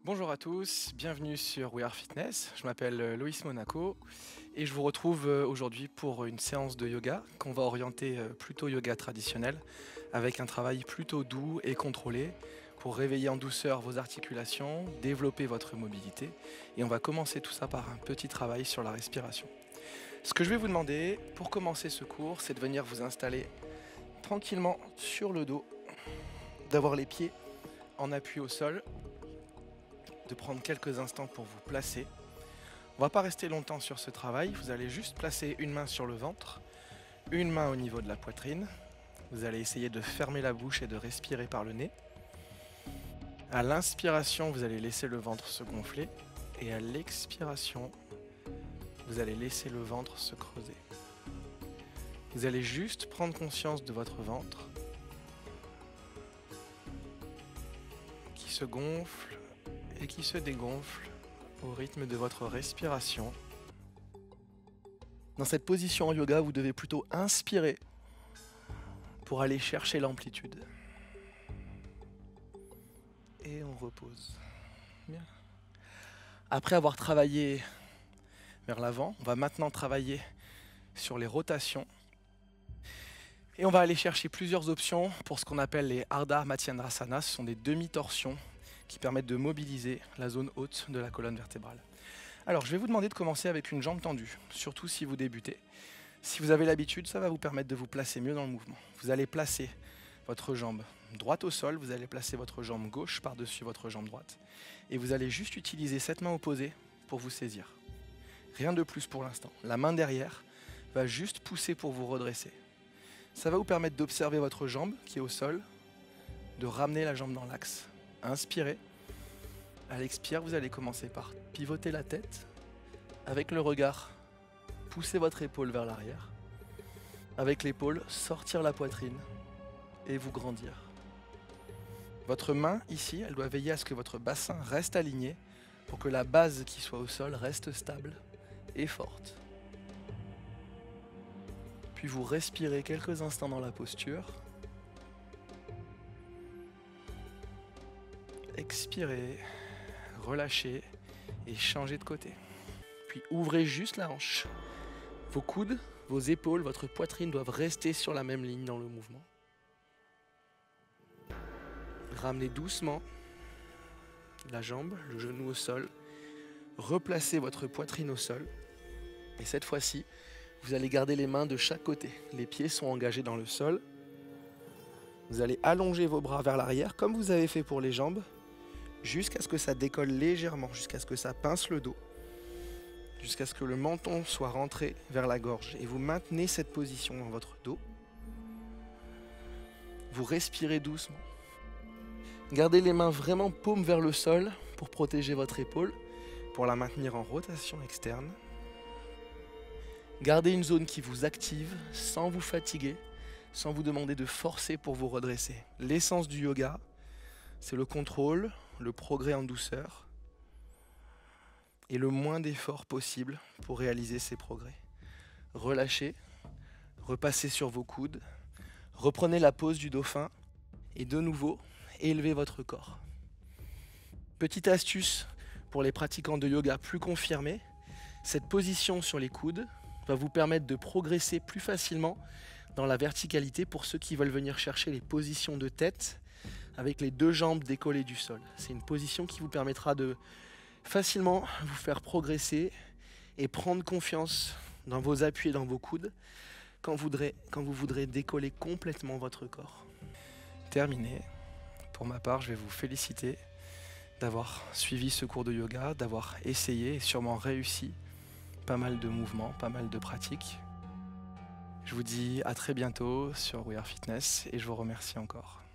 Bonjour à tous, bienvenue sur We Are Fitness. Je m'appelle Loïs Monaco et je vous retrouve aujourd'hui pour une séance de yoga qu'on va orienter plutôt yoga traditionnel avec un travail plutôt doux et contrôlé pour réveiller en douceur vos articulations, développer votre mobilité et on va commencer tout ça par un petit travail sur la respiration. Ce que je vais vous demander pour commencer ce cours, c'est de venir vous installer tranquillement sur le dos, d'avoir les pieds en appui au sol, de prendre quelques instants pour vous placer. On ne va pas rester longtemps sur ce travail, vous allez juste placer une main sur le ventre, une main au niveau de la poitrine. Vous allez essayer de fermer la bouche et de respirer par le nez. À l'inspiration, vous allez laisser le ventre se gonfler et à l'expiration, vous allez laisser le ventre se creuser. Vous allez juste prendre conscience de votre ventre qui se gonfle et qui se dégonfle au rythme de votre respiration. Dans cette position en yoga, vous devez plutôt inspirer pour aller chercher l'amplitude. Et on repose. Bien. Après avoir travaillé vers l'avant, on va maintenant travailler sur les rotations. Et on va aller chercher plusieurs options pour ce qu'on appelle les Ardha Matsyendrasana. Ce sont des demi-torsions qui permettent de mobiliser la zone haute de la colonne vertébrale. Alors, je vais vous demander de commencer avec une jambe tendue, surtout si vous débutez. Si vous avez l'habitude, ça va vous permettre de vous placer mieux dans le mouvement. Vous allez placer votre jambe droite au sol, vous allez placer votre jambe gauche par-dessus votre jambe droite. Et vous allez juste utiliser cette main opposée pour vous saisir. Rien de plus pour l'instant. La main derrière va juste pousser pour vous redresser. Ça va vous permettre d'observer votre jambe qui est au sol, de ramener la jambe dans l'axe. Inspirez. À l'expire, vous allez commencer par pivoter la tête. Avec le regard, poussez votre épaule vers l'arrière. Avec l'épaule, sortir la poitrine et vous grandir. Votre main, ici, elle doit veiller à ce que votre bassin reste aligné pour que la base qui soit au sol reste stable et forte. Puis vous respirez quelques instants dans la posture. Expirez, relâchez et changez de côté. Puis ouvrez juste la hanche. Vos coudes, vos épaules, votre poitrine doivent rester sur la même ligne dans le mouvement. Ramenez doucement la jambe, le genou au sol. Replacez votre poitrine au sol. Et cette fois-ci, vous allez garder les mains de chaque côté. Les pieds sont engagés dans le sol. Vous allez allonger vos bras vers l'arrière, comme vous avez fait pour les jambes, jusqu'à ce que ça décolle légèrement, jusqu'à ce que ça pince le dos, jusqu'à ce que le menton soit rentré vers la gorge. Et vous maintenez cette position dans votre dos. Vous respirez doucement. Gardez les mains vraiment paumes vers le sol pour protéger votre épaule, pour la maintenir en rotation externe. Gardez une zone qui vous active sans vous fatiguer, sans vous demander de forcer pour vous redresser. L'essence du yoga, c'est le contrôle, le progrès en douceur et le moins d'efforts possible pour réaliser ces progrès. Relâchez, repassez sur vos coudes, reprenez la pose du dauphin et de nouveau, élevez votre corps. Petite astuce pour les pratiquants de yoga plus confirmés, cette position sur les coudes va vous permettre de progresser plus facilement dans la verticalité pour ceux qui veulent venir chercher les positions de tête avec les deux jambes décollées du sol. C'est une position qui vous permettra de facilement vous faire progresser et prendre confiance dans vos appuis et dans vos coudes quand vous voudrez décoller complètement votre corps. Terminé. Pour ma part, je vais vous féliciter d'avoir suivi ce cours de yoga, d'avoir essayé et sûrement réussi pas mal de mouvements, pas mal de pratiques. Je vous dis à très bientôt sur We Are Fitness et je vous remercie encore.